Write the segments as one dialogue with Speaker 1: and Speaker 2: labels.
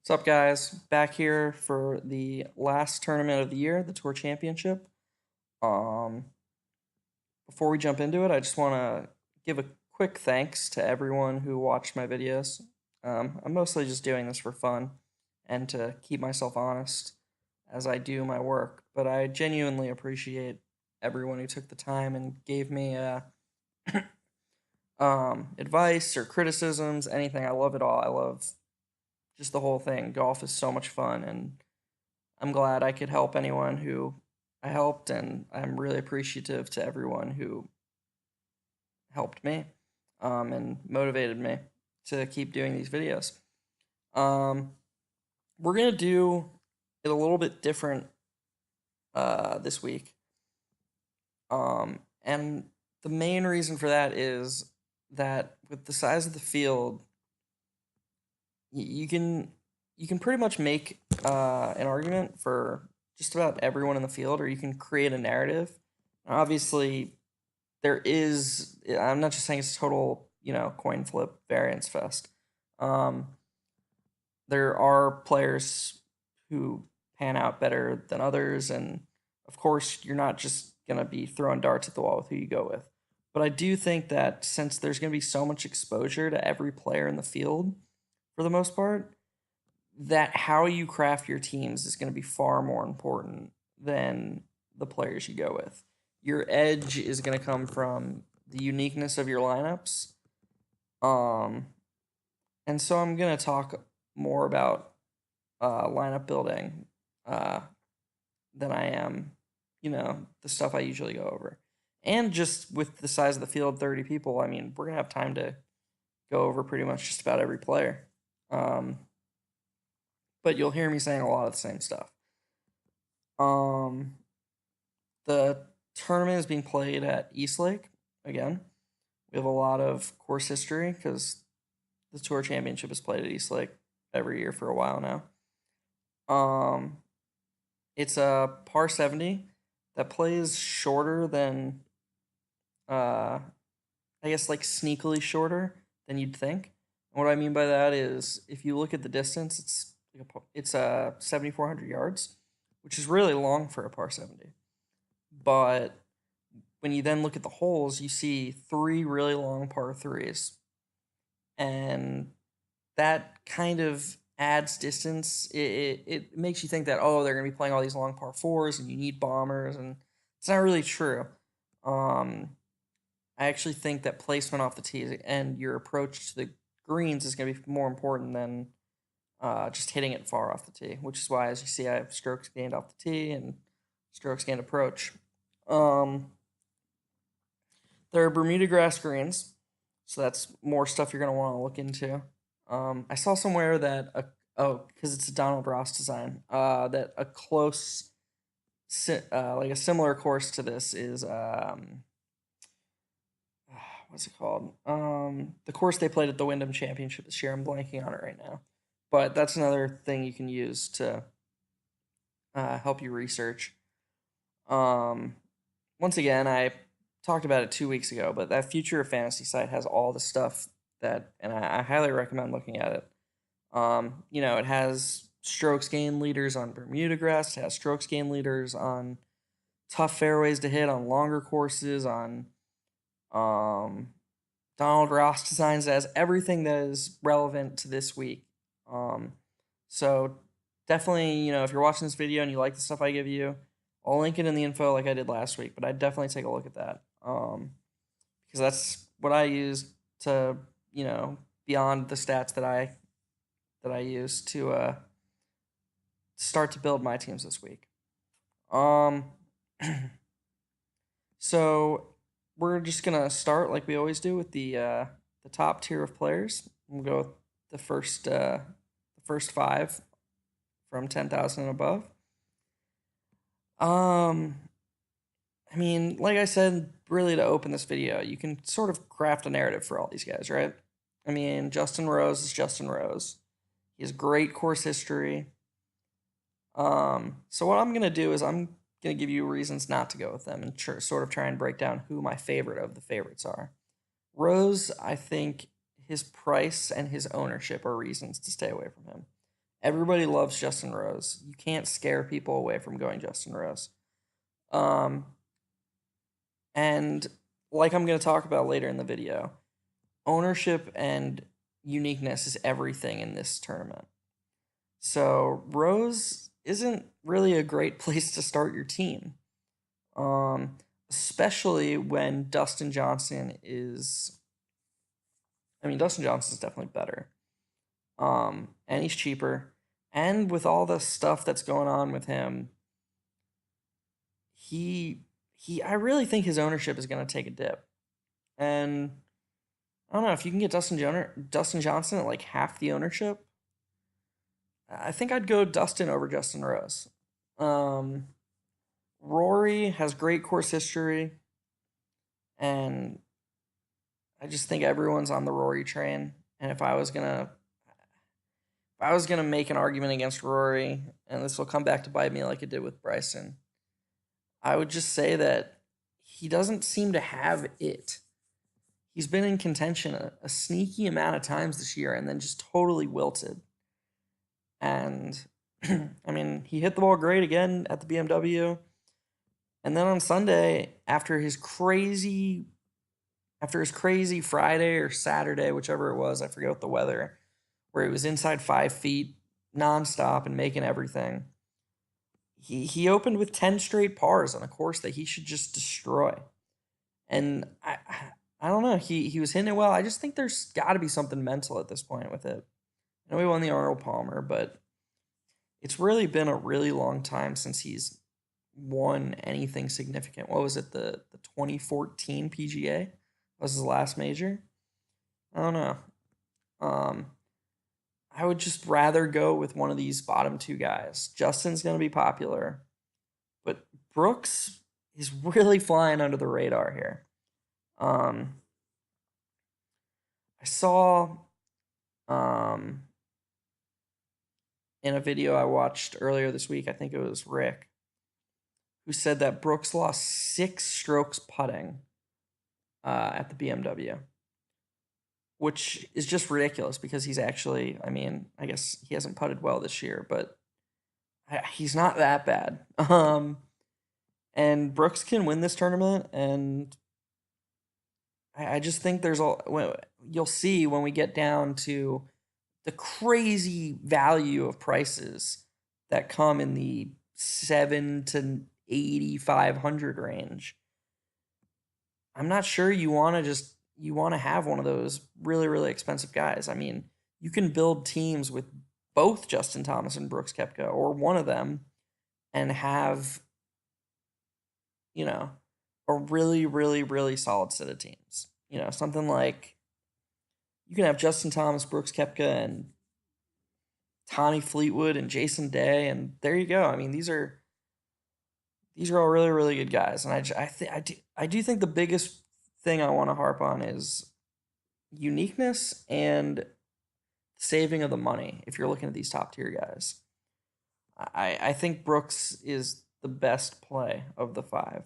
Speaker 1: What's up, guys? Back here for the last tournament of the year, the Tour Championship. Um, Before we jump into it, I just want to give a quick thanks to everyone who watched my videos. I'm mostly just doing this for fun and to keep myself honest as I do my work, but I genuinely appreciate everyone who took the time and gave me advice or criticisms, anything. I love it all. I love just the whole thing. Golf is so much fun, and I'm glad I could help anyone who I helped, and I'm really appreciative to everyone who helped me and motivated me to keep doing these videos. Um, we're going to do it a little bit different this week. And the main reason for that is that with the size of the field, you can pretty much make an argument for just about everyone in the field, or you can create a narrative. Obviously, there is. I'm not just saying it's total, coin flip variance fest. Um, there are players who pan out better than others, and of course, you're not just gonna be throwing darts at the wall with who you go with. But I do think that since there's gonna be so much exposure to every player in the field, for the most part, that how you craft your teams is going to be far more important than the players you go with. Your edge is going to come from the uniqueness of your lineups. Um, and so I'm going to talk more about lineup building than I am, the stuff I usually go over. And just with the size of the field, 30 people, I mean, we're going to have time to go over pretty much just about every player. But you'll hear me saying a lot of the same stuff. The tournament is being played at Eastlake again. We have a lot of course history because the Tour Championship is played at Eastlake every year for a while now. It's a par 70 that plays shorter than, I guess, like sneakily shorter than you'd think. And what I mean by that is if you look at the distance, it's 7,400 yards, which is really long for a par 70. But when you then look at the holes, you see three really long par threes, and that kind of adds distance. It makes you think that, oh, they're going to be playing all these long par fours, and you need bombers, and it's not really true. I actually think that placement off the tee and your approach to the greens is going to be more important than just hitting it far off the tee, which is why, as you see, I have strokes gained off the tee and strokes gained approach. There are Bermuda grass greens, so that's more stuff you're going to want to look into. I saw somewhere that because it's a Donald Ross design, that a close, like a similar course to this is what's it called? The course they played at the Wyndham Championship this year. I'm blanking on it right now, but that's another thing you can use to help you research. Once again, I talked about it 2 weeks ago, but that Future of Fantasy site has all the stuff and I highly recommend looking at it. It has strokes gain leaders on Bermuda grass. It has strokes gain leaders on tough fairways to hit, on longer courses, on Donald Ross designs. It has everything that is relevant to this week. So definitely, if you're watching this video and you like the stuff I give you, I'll link it in the info like I did last week, but I'd definitely take a look at that. Because that's what I use to, beyond the stats that I use to start to build my teams this week. So we're just gonna start like we always do with the top tier of players. We'll go with the first five from 10,000 and above. I mean, like I said, really to open this video, you can sort of craft a narrative for all these guys, right? I mean, Justin Rose is Justin Rose. He has great course history. So what I'm going to do is I'm going to give you reasons not to go with them and sort of try and break down who my favorite of the favorites are. Rose, I think his price and his ownership are reasons to stay away from him. Everybody loves Justin Rose. You can't scare people away from going Justin Rose. Um, and like I'm going to talk about later in the video, ownership and uniqueness is everything in this tournament. So Rose isn't really a great place to start your team, especially when Dustin Johnson is. I mean, Dustin Johnson is definitely better, and he's cheaper. And with all the stuff that's going on with him, I really think his ownership is going to take a dip. And I don't know if you can get Dustin Johnson at like half the ownership. I think I'd go Dustin over Justin Rose. Um, Rory has great course history, and I just think everyone's on the Rory train. And if I was gonna make an argument against Rory, and this will come back to bite me like it did with Bryson, I would just say that he doesn't seem to have it. He's been in contention a sneaky amount of times this year and then just totally wilted. And I mean, he hit the ball great again at the BMW. And then on Sunday, after his crazy Friday or Saturday, whichever it was, I forget what the weather, where he was inside 5 feet nonstop and making everything. He opened with 10 straight pars on a course that he should just destroy. And I don't know. He was hitting it well. I just think there's got to be something mental at this point with it. I know he won the Arnold Palmer, but it's really been a really long time since he's won anything significant. What was it? The 2014 PGA was his last major. I don't know. I would just rather go with one of these bottom two guys. Justin's going to be popular, but Brooks is really flying under the radar here. I saw in a video I watched earlier this week, I think it was Rick, who said that Brooks lost 6 strokes putting at the BMW, which is just ridiculous because he's actually, I mean, I guess he hasn't putted well this year, but he's not that bad. And Brooks can win this tournament, and I just think you'll see when we get down to the crazy value of prices that come in the 7 to 8,500 range. I'm not sure you want to have one of those really, really expensive guys. I mean, you can build teams with both Justin Thomas and Brooks Koepka, or one of them, and have, a really, really, really solid set of teams. Something like you can have Justin Thomas, Brooks Koepka, and Tommy Fleetwood and Jason Day, and there you go. I mean, these are all really, really good guys, and I do think the biggest thing I want to harp on is uniqueness and saving of the money. If you're looking at these top tier guys, I think Brooks is the best play of the 5.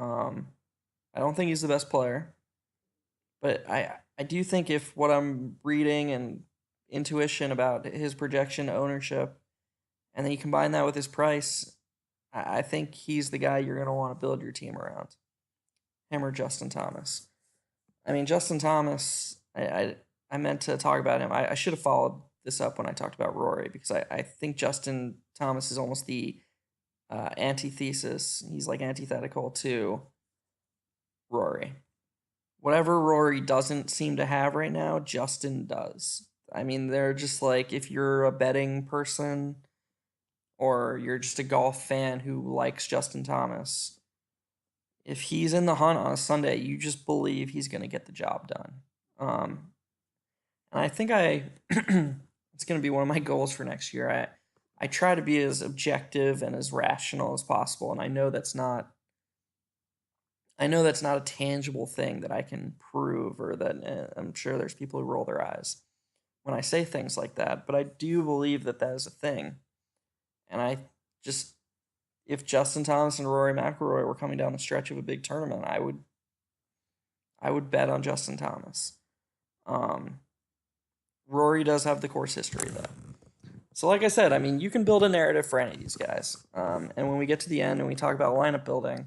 Speaker 1: I don't think he's the best player, but I do think if what I'm reading and intuition about his projection, ownership, and then you combine that with his price, I think he's the guy you're going to want to build your team around. Him or Justin Thomas. I mean, Justin Thomas, I meant to talk about him. I should have followed this up when I talked about Rory, because I think Justin Thomas is almost the antithesis. He's like antithetical to Rory. Whatever Rory doesn't seem to have right now, Justin does. I mean, they're just like, if you're a betting person or you're just a golf fan who likes Justin Thomas, if he's in the hunt on a Sunday, you just believe he's going to get the job done. And I think it's going to be one of my goals for next year. I try to be as objective and as rational as possible, and I know that's not a tangible thing that I can prove, or that I'm sure there's people who roll their eyes when I say things like that, but I do believe that is a thing. And if Justin Thomas and Rory McIlroy were coming down the stretch of a big tournament, I would bet on Justin Thomas. Rory does have the course history though, So, like I said, I mean, you can build a narrative for any of these guys. And when we get to the end and we talk about lineup building,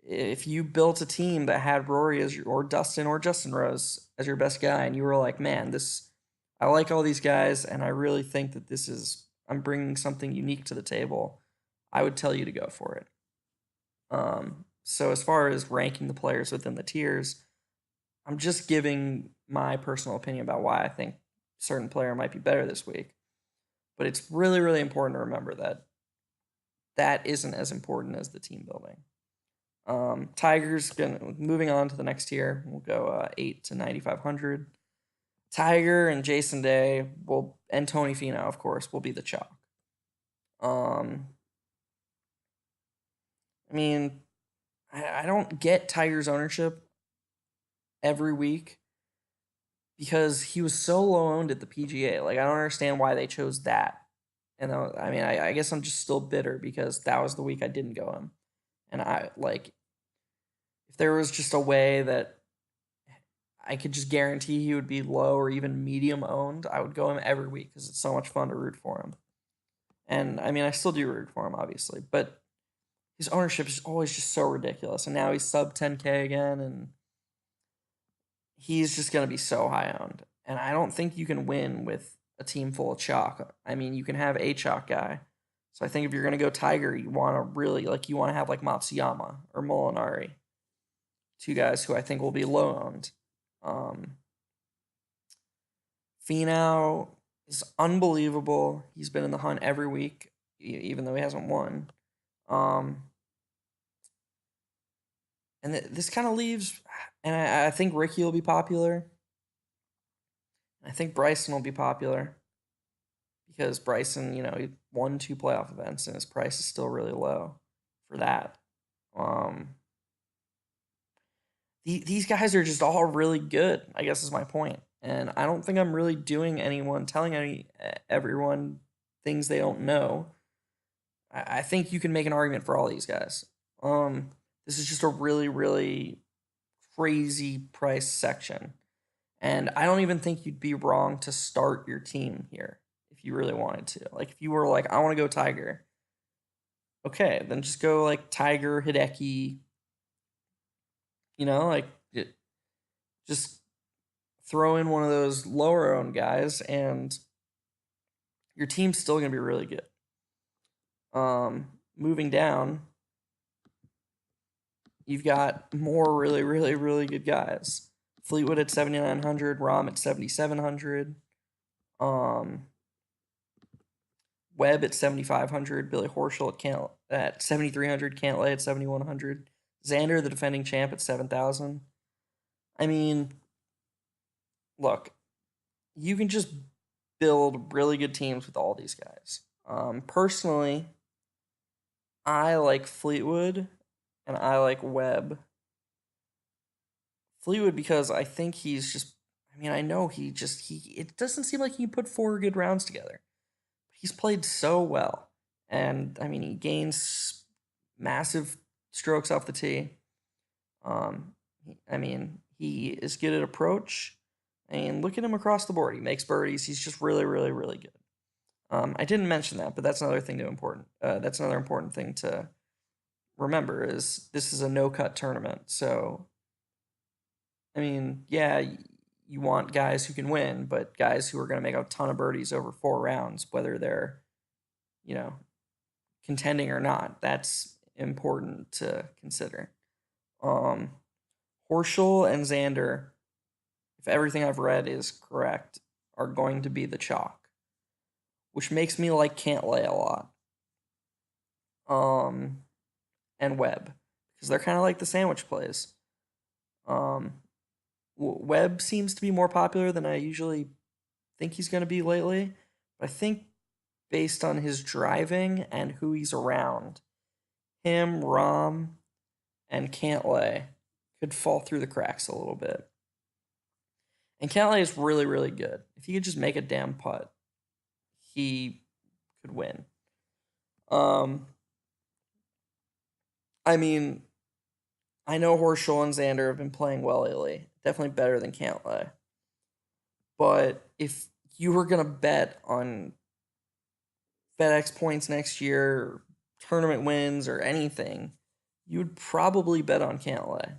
Speaker 1: if you built a team that had Rory as your, or Dustin or Justin Rose as your best guy, and you were like, man, this, I like all these guys, and I really think that this is, I'm bringing something unique to the table, I would tell you to go for it. So as far as ranking the players within the tiers, I'm just giving my personal opinion about why I think certain player might be better this week. But it's really, really important to remember that that isn't as important as the team building. Tigers gonna moving on to the next tier. We'll go 8 to 9,500. Tiger and Jason Day will and Tony Finau, of course, will be the chalk. I mean, I don't get Tiger's ownership every week because he was so low owned at the PGA. Like, I don't understand why they chose that. And I mean, I guess I'm just still bitter because that was the week I didn't go him. And I like, if there was just a way that I could just guarantee he would be low or even medium owned, I would go him every week because it's so much fun to root for him. And I mean, I still do root for him, obviously, but his ownership is always just so ridiculous. And now he's sub 10K again, and he's just going to be so high owned. And I don't think you can win with a team full of chalk. I mean, you can have a chalk guy. So I think if you're going to go Tiger, you want to really, like, you want to have like Matsuyama or Molinari. Two guys who I think will be low owned. Finau is unbelievable. He's been in the hunt every week, even though he hasn't won. And this kind of leaves, and I think Ricky will be popular. I think Bryson will be popular because Bryson, you know, he won 2 playoff events and his price is still really low for that. These guys are just all really good, I guess is my point. And I don't think I'm really telling everyone things they don't know. I think you can make an argument for all these guys. This is just a really, really crazy price section. And I don't even think you'd be wrong to start your team here if you really wanted to. Like, if you were like, I want to go Tiger. Okay, then just go like Tiger, Hideki. You know, like, just throw in one of those lower owned guys and your team's still going to be really good. Moving down, you've got more really, really, really good guys. Fleetwood at 7,900, Rahm at 7,700, Webb at 7,500, Billy Horschel at 7,300, Cantlay at 7,100, Xander, the defending champ, at 7,000. I mean, look, you can just build really good teams with all these guys. Personally, I like Fleetwood and I like Webb. Fleetwood because I think he's just, I mean, I know it doesn't seem like he put 4 good rounds together. He's played so well. And, I mean, he gains massive strokes off the tee. I mean, he is good at approach. And look at him across the board. He makes birdies. He's just really, really, really good. I didn't mention that, but that's another important thing to remember is this is a no-cut tournament. So, I mean, yeah, you want guys who can win, but guys who are going to make a ton of birdies over 4 rounds, whether they're, you know, contending or not. That's important to consider. Horschel and Xander, if everything I've read is correct, are going to be the chalk, which makes me like Cantlay a lot. And Webb, because they're kind of like the sandwich plays. Webb seems to be more popular than I usually think he's going to be lately. But I think based on his driving and who he's around, him, Rahm, and Cantlay could fall through the cracks a little bit. And Cantlay is really, really good. If he could just make a damn putt, he could win. I mean, I know Horschel and Xander have been playing well lately. Definitely better than Cantlay. But if you were going to bet on bet X points next year, or tournament wins, or anything, you would probably bet on Cantlay.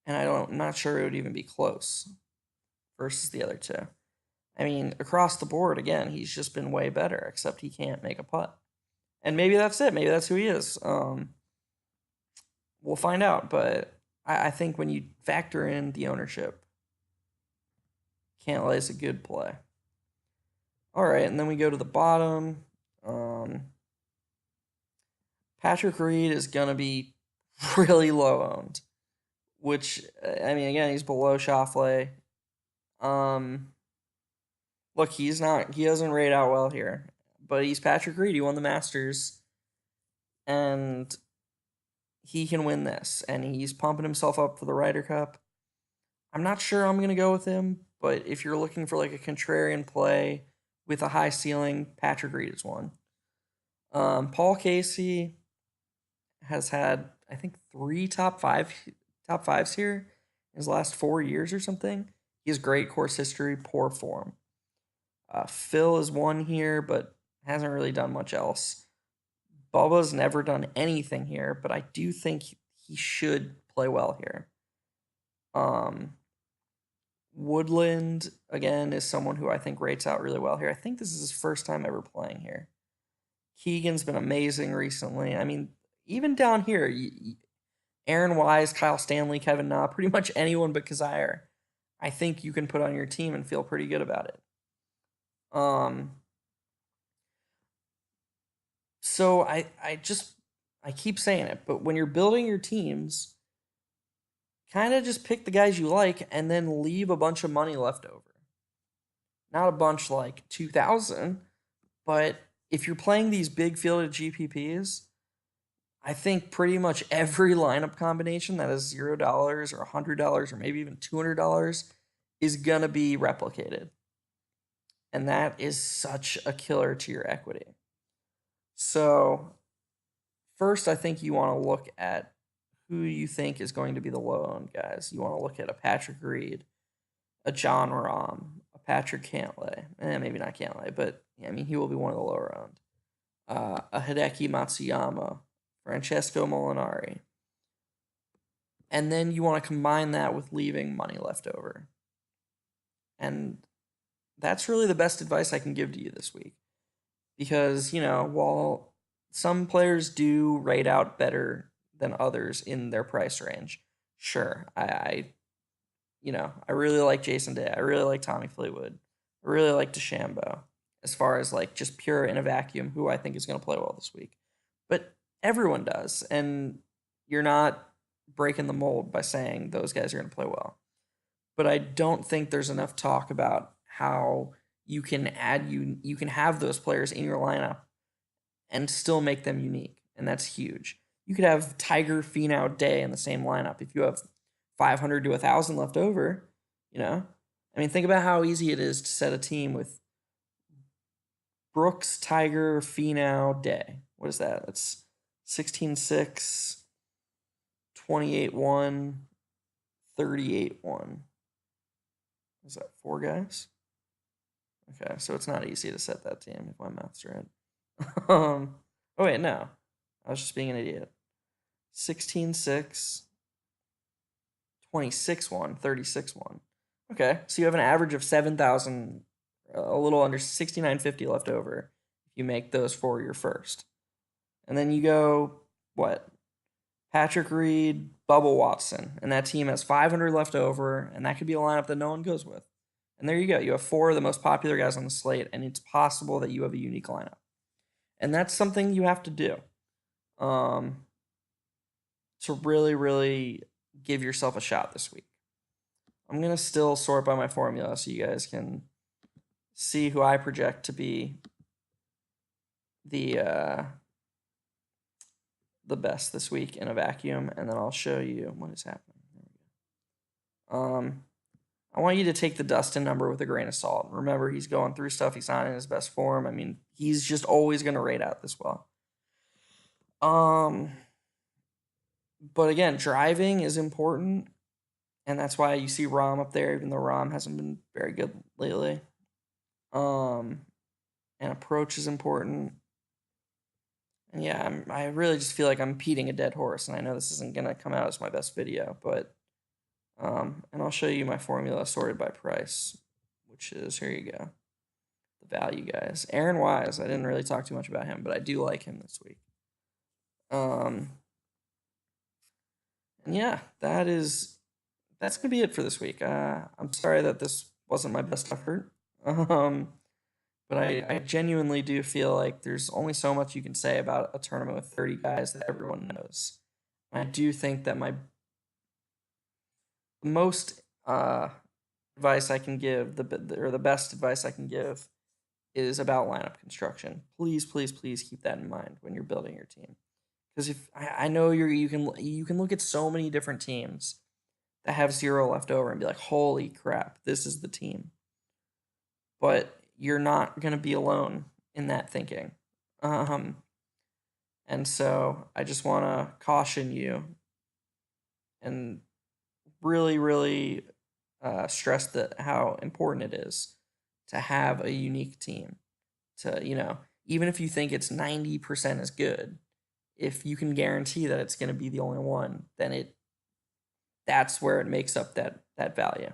Speaker 1: And I'm not sure it would even be close versus the other two. I mean, across the board, again, he's just been way better, except he can't make a putt. And maybe that's it. Maybe that's who he is. We'll find out. But I think when you factor in the ownership, Cantlay is a good play. All right, and then we go to the bottom. Patrick Reed is going to be really low owned, which, I mean, again, he's below Schauffele. Look, he doesn't rate out well here, but he's Patrick Reed. He won the Masters, and he can win this, and he's pumping himself up for the Ryder Cup. I'm not sure I'm going to go with him, but if you're looking for like a contrarian play with a high ceiling, Patrick Reed is one. Paul Casey has had, I think, 3 top fives here in his last 4 years or something. He has great course history, poor form. Phil is one here, but hasn't really done much else. Bubba's never done anything here, but I do think he should play well here. Woodland, again, is someone who I think rates out really well here. I think this is his first time ever playing here. Keegan's been amazing recently. I mean, even down here, Aaron Wise, Kyle Stanley, Kevin Na, pretty much anyone but Kazire, I think you can put on your team and feel pretty good about it. So I keep saying it, but when you're building your teams, kind of just pick the guys you like and then leave a bunch of money left over. Not a bunch like 2,000, but if you're playing these big fielded GPPs, I think pretty much every lineup combination that is $0 or $100 or maybe even $200 is going to be replicated. And that is such a killer to your equity. So, first, I think you want to look at who you think is going to be the low-owned guys. You want to look at a Patrick Reed, a John Rahm, a Patrick Cantlay. Maybe not Cantlay, but I mean, he will be one of the lower-owned. A Hideki Matsuyama, Francesco Molinari. And then you want to combine that with leaving money left over. And that's really the best advice I can give to you this week. Because, while some players do rate out better than others in their price range, sure, I really like Jason Day. I really like Tommy Fleetwood. I really like DeChambeau as far as like just pure in a vacuum who I think is going to play well this week. But everyone does, and you're not breaking the mold by saying those guys are going to play well. But I don't think there's enough talk about how you can have those players in your lineup and still make them unique, and that's huge. You could have Tiger, Finau, Day in the same lineup if you have 500 to 1,000 left over. I mean, think about how easy it is to set a team with Brooks, Tiger, Finau, Day. What is that? That's 16-6, 28-1, 38-1. Is that 4 guys? Okay, so it's not easy to set that team if my math's right. Oh, wait, no. I was just being an idiot. 16-6, 26-1, 36-1. Okay, so you have an average of 7,000, a little under 6,950 left over if you make those 4 your first. And then you go, what? Patrick Reed, Bubba Watson, and that team has 500 left over, and that could be a lineup that no one goes with. And there you go. You have 4 of the most popular guys on the slate, and it's possible that you have a unique lineup. And that's something you have to do to really, really give yourself a shot this week. I'm going to still sort by my formula so you guys can see who I project to be the best this week in a vacuum, and then I'll show you what is happening. I want you to take the Dustin number with a grain of salt. Remember, he's going through stuff. He's not in his best form. I mean, he's just always going to rate out this well. But again, driving is important, and that's why you see Rahm up there, even though Rahm hasn't been very good lately. and approach is important. And yeah, I really just feel like I'm beating a dead horse, and I know this isn't gonna come out as my best video, but and I'll show you my formula sorted by price, which is, here you go, the value guys. Aaron Wise, I didn't really talk too much about him, but I do like him this week. And yeah, that's gonna be it for this week. I'm sorry that this wasn't my best effort. But I genuinely do feel like there's only so much you can say about a tournament with 30 guys that everyone knows. I do think that my most advice I can give, the best advice I can give, is about lineup construction. Please, please, please keep that in mind when you're building your team. Because if I know you can look at so many different teams that have 0 left over and be like, holy crap, this is the team. But you're not gonna be alone in that thinking. And so I just want to caution you and really, really stress that how important it is to have a unique team. To, even if you think it's 90% as good, if you can guarantee that it's going to be the only one, then that's where it makes up that value.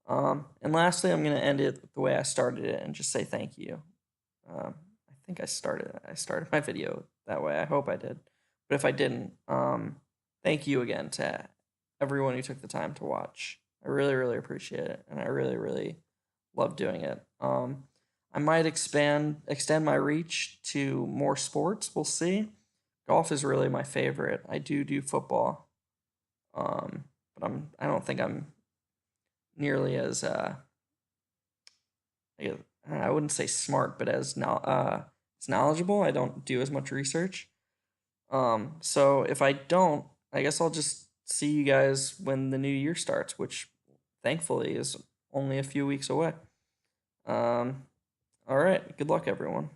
Speaker 1: And lastly, I'm going to end it the way I started it and just say thank you. I think I started my video that way. I hope I did. But if I didn't, thank you again to everyone who took the time to watch. I really, really appreciate it, and I really, really love doing it. I might extend my reach to more sports. We'll see. Golf is really my favorite. I do football, but I don't think I'm nearly as I wouldn't say smart, but as knowledgeable. I don't do as much research. So if I don't, I guess I'll just see you guys when the new year starts, which thankfully is only a few weeks away. All right. Good luck, everyone.